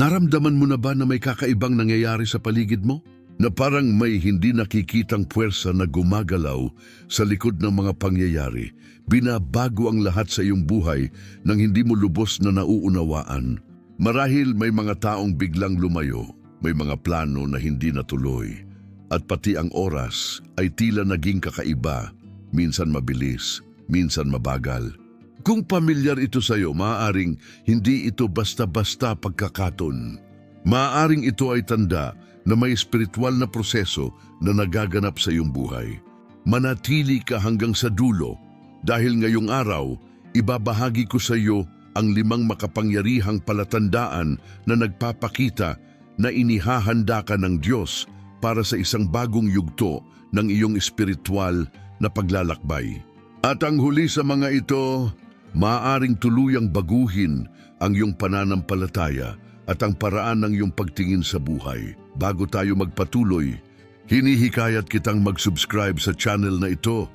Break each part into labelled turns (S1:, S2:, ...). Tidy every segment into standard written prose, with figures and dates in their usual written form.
S1: Naramdaman mo na ba na may kakaibang nangyayari sa paligid mo? Na parang may hindi nakikitang puwersa na gumagalaw sa likod ng mga pangyayari, binabago ang lahat sa iyong buhay nang hindi mo lubos na nauunawaan. Marahil may mga taong biglang lumayo, may mga plano na hindi natuloy, at pati ang oras ay tila naging kakaiba, minsan mabilis, minsan mabagal. Kung pamilyar ito sa iyo, maaaring hindi ito basta-basta pagkakataon. Maaaring ito ay tanda na may espiritual na proseso na nagaganap sa iyong buhay. Manatili ka hanggang sa dulo dahil ngayong araw, ibabahagi ko sa iyo ang 5 makapangyarihang palatandaan na nagpapakita na inihahanda ka ng Diyos para sa isang bagong yugto ng iyong espiritual na paglalakbay. At ang huli sa mga ito, maaaring tuluyang baguhin ang iyong pananampalataya at ang paraan ng iyong pagtingin sa buhay. Bago tayo magpatuloy, hinihikayat kitang mag-subscribe sa channel na ito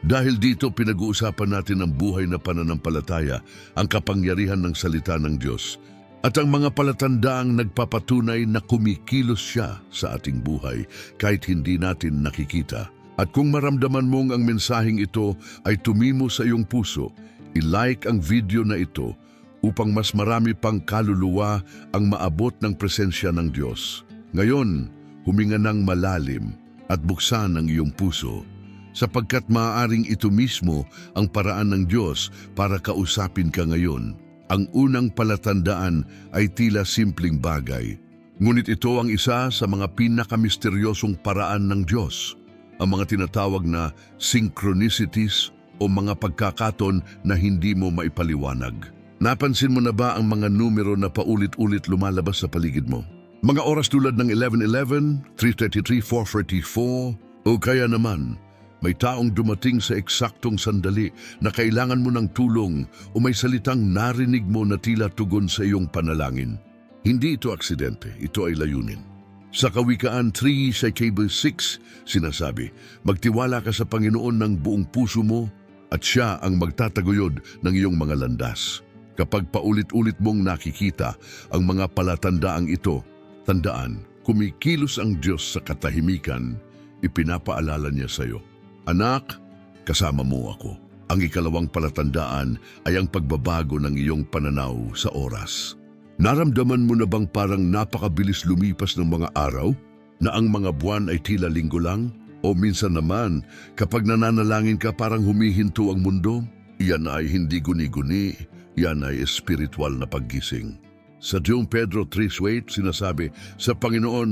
S1: dahil dito pinag-uusapan natin ang buhay na pananampalataya, ang kapangyarihan ng salita ng Diyos, at ang mga palatandaang nagpapatunay na kumikilos siya sa ating buhay kahit hindi natin nakikita. At kung maramdaman mong ang mensaheng ito ay tumimo sa iyong puso, i-like ang video na ito upang mas marami pang kaluluwa ang maabot ng presensya ng Diyos. Ngayon, huminga ng malalim at buksan ang iyong puso, sapagkat maaaring ito mismo ang paraan ng Diyos para kausapin ka ngayon. Ang unang palatandaan ay tila simpleng bagay, ngunit ito ang isa sa mga pinakamisteryosong paraan ng Diyos, ang mga tinatawag na synchronicities o mga pagkakataon na hindi mo maipaliwanag. Napansin mo na ba ang mga numero na paulit-ulit lumalabas sa paligid mo? Mga oras tulad ng 11:11, 3:33, 4:44, o kaya naman, may taong dumating sa eksaktong sandali na kailangan mo ng tulong o may salitang narinig mo na tila tugon sa iyong panalangin. Hindi ito aksidente, ito ay layunin. Sa Kawikaan 3:6 sinasabi, magtiwala ka sa Panginoon ng buong puso mo at siya ang magtataguyod ng iyong mga landas. Kapag paulit-ulit mong nakikita ang mga palatandaang ito, tandaan, kumikilos ang Diyos sa katahimikan, ipinapaalala niya sa iyo, anak, kasama mo ako. Ang ikalawang palatandaan ay ang pagbabago ng iyong pananaw sa oras. Naramdaman mo na bang parang napakabilis lumipas ng mga araw? Na ang mga buwan ay tila linggo lang? O minsan naman, kapag nananalangin ka parang humihinto ang mundo? Iyan ay hindi guni-guni, yan ay espiritual na paggising. Sa 2 Pedro 3:8 sinasabi, sa Panginoon,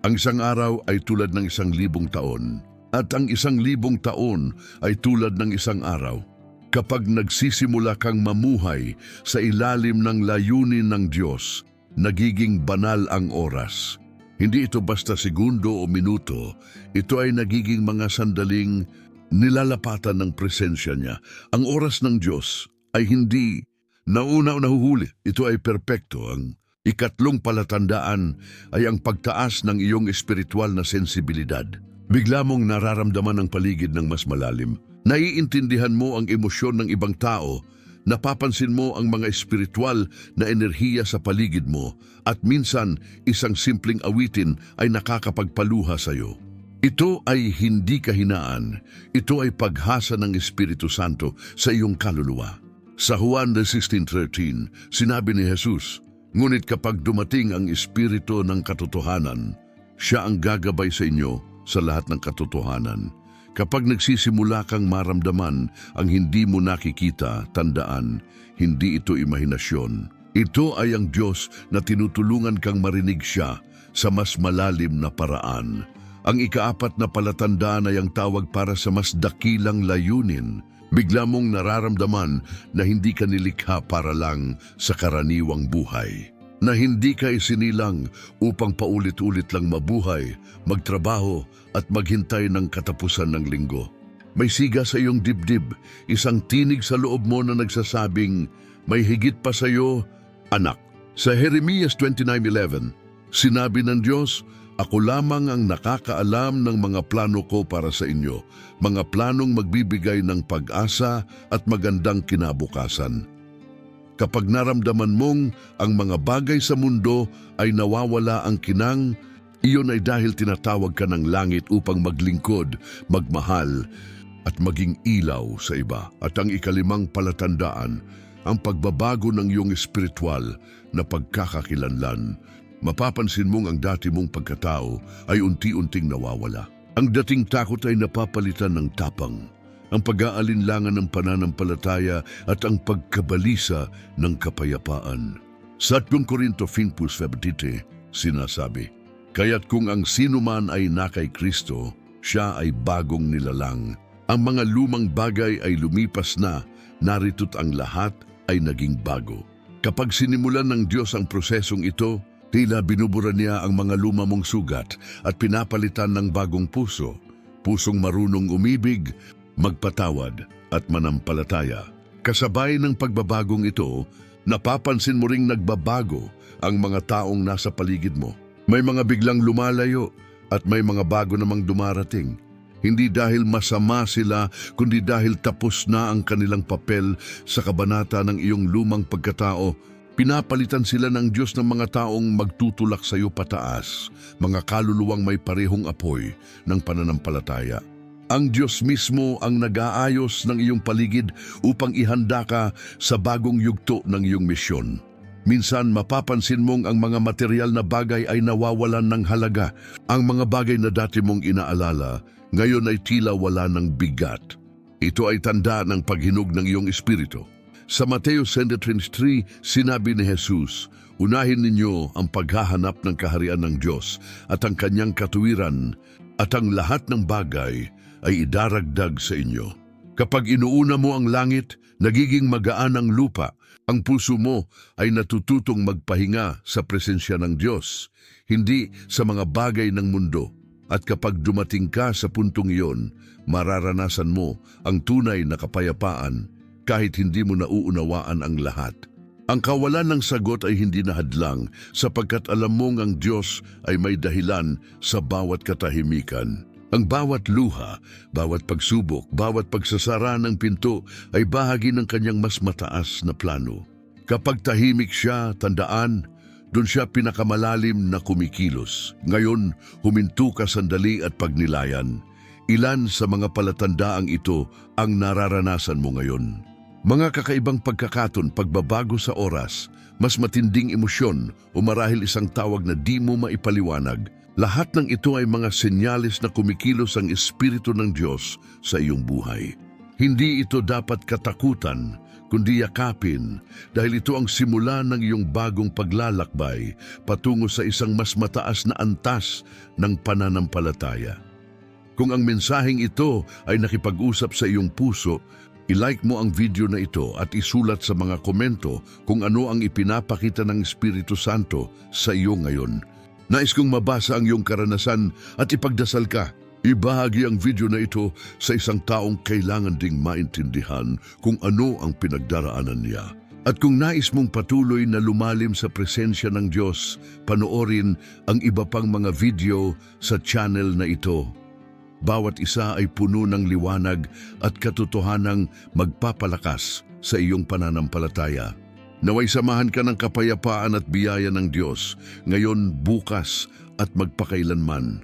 S1: ang isang araw ay tulad ng 1,000 taon, at ang 1,000 taon ay tulad ng isang araw. Kapag nagsisimula kang mamuhay sa ilalim ng layunin ng Diyos, nagiging banal ang oras. Hindi ito basta segundo o minuto, ito ay nagiging mga sandaling nilalapatan ng presensya niya. Ang oras ng Diyos ay hindi nauna o nahuhuli, ito ay perpekto. Ang ikatlong palatandaan ay ang pagtaas ng iyong espiritual na sensibilidad. Bigla mong nararamdaman ang paligid ng mas malalim. Naiintindihan mo ang emosyon ng ibang tao, napapansin mo ang mga espiritual na enerhiya sa paligid mo, at minsan isang simpleng awitin ay nakakapagpaluha sa iyo. Ito ay hindi kahinaan, ito ay paghasa ng Espiritu Santo sa iyong kaluluwa. Sa Juan 16:13, sinabi ni Jesus, ngunit kapag dumating ang Espiritu ng katotohanan, siya ang gagabay sa inyo sa lahat ng katotohanan. Kapag nagsisimula kang maramdaman ang hindi mo nakikita, tandaan, hindi ito imahinasyon. Ito ay ang Diyos na tinutulungan kang marinig siya sa mas malalim na paraan. Ang ika-4 na palatandaan ay ang tawag para sa mas dakilang layunin. Bigla mong nararamdaman na hindi ka nilikha para lang sa karaniwang buhay. Na hindi ka isinilang upang paulit-ulit lang mabuhay, magtrabaho at maghintay ng katapusan ng linggo. May siga sa iyong dibdib, isang tinig sa loob mo na nagsasabing, may higit pa sa iyo, anak. Sa Jeremias 29:11, sinabi ng Diyos, ako lamang ang nakakaalam ng mga plano ko para sa inyo, mga planong magbibigay ng pag-asa at magandang kinabukasan. Kapag naramdaman mong ang mga bagay sa mundo ay nawawala ang kinang, iyon ay dahil tinatawag ka ng langit upang maglingkod, magmahal, at maging ilaw sa iba. At ang ikalimang palatandaan, ang pagbabago ng iyong espiritual na pagkakakilanlan. Mapapansin mong ang dati mong pagkatao ay unti-unting nawawala. Ang dating takot ay napapalitan ng tapang, ang pag-aalinlangan ng pananampalataya at ang pagkabalisa ng kapayapaan. Sa 2 Korinto 5:17, sinasabi, "Kaya't kung ang sinuman ay na kay Kristo, siya ay bagong nilalang. Ang mga lumang bagay ay lumipas na, narito't ang lahat ay naging bago." Kapag sinimulan ng Diyos ang prosesong ito, tila binubura niya ang mga luma mong sugat at pinapalitan ng bagong puso, pusong marunong umibig, magpatawad at manampalataya. Kasabay ng pagbabagong ito, napapansin mo ring nagbabago ang mga taong nasa paligid mo. May mga biglang lumalayo at may mga bago namang dumarating. Hindi dahil masama sila, kundi dahil tapos na ang kanilang papel sa kabanata ng iyong lumang pagkatao. Pinapalitan sila ng Diyos ng mga taong magtutulak sa iyo pataas, mga kaluluwang may parehong apoy ng pananampalataya. Ang Diyos mismo ang nag-aayos ng iyong paligid upang ihanda ka sa bagong yugto ng iyong misyon. Minsan mapapansin mong ang mga material na bagay ay nawawalan ng halaga. Ang mga bagay na dati mong inaalala, ngayon ay tila wala ng bigat. Ito ay tanda ng paghinog ng iyong espiritu. Sa Mateo 10:23, sinabi ni Jesus, "Unahin ninyo ang paghahanap ng kaharian ng Diyos at ang kanyang katuwiran, at ang lahat ng bagay ay idaragdag sa inyo." Kapag inuuna mo ang langit, nagiging magaan ang lupa. Ang puso mo ay natututong magpahinga sa presensya ng Diyos, hindi sa mga bagay ng mundo. At kapag dumating ka sa puntong iyon, mararanasan mo ang tunay na kapayapaan kahit hindi mo nauunawaan ang lahat. Ang kawalan ng sagot ay hindi na hadlang sapagkat alam mong ang Diyos ay may dahilan sa bawat katahimikan. Ang bawat luha, bawat pagsubok, bawat pagsasara ng pinto ay bahagi ng kanyang mas mataas na plano. Kapag tahimik siya, tandaan, doon siya pinakamalalim na kumikilos. Ngayon, huminto ka sandali at pagnilayan. Ilan sa mga palatandaang ito ang nararanasan mo ngayon? Mga kakaibang pagkakaton, pagbabago sa oras, mas matinding emosyon o marahil isang tawag na di mo maipaliwanag. Lahat ng ito ay mga senyales na kumikilos ang Espiritu ng Diyos sa iyong buhay. Hindi ito dapat katakutan, kundi yakapin, dahil ito ang simula ng iyong bagong paglalakbay patungo sa isang mas mataas na antas ng pananampalataya. Kung ang mensaheng ito ay nakipag-usap sa iyong puso, i-like mo ang video na ito at isulat sa mga komento kung ano ang ipinapakita ng Espiritu Santo sa iyo ngayon. Nais kong mabasa ang iyong karanasan at ipagdasal ka. Ibahagi ang video na ito sa isang taong kailangan ding maintindihan kung ano ang pinagdaraanan niya. At kung nais mong patuloy na lumalim sa presensya ng Diyos, panoorin ang iba pang mga video sa channel na ito. Bawat isa ay puno ng liwanag at katotohanang magpapalakas sa iyong pananampalataya. Naway samahan ka ng kapayapaan at biyaya ng Diyos, ngayon, bukas at magpakailanman.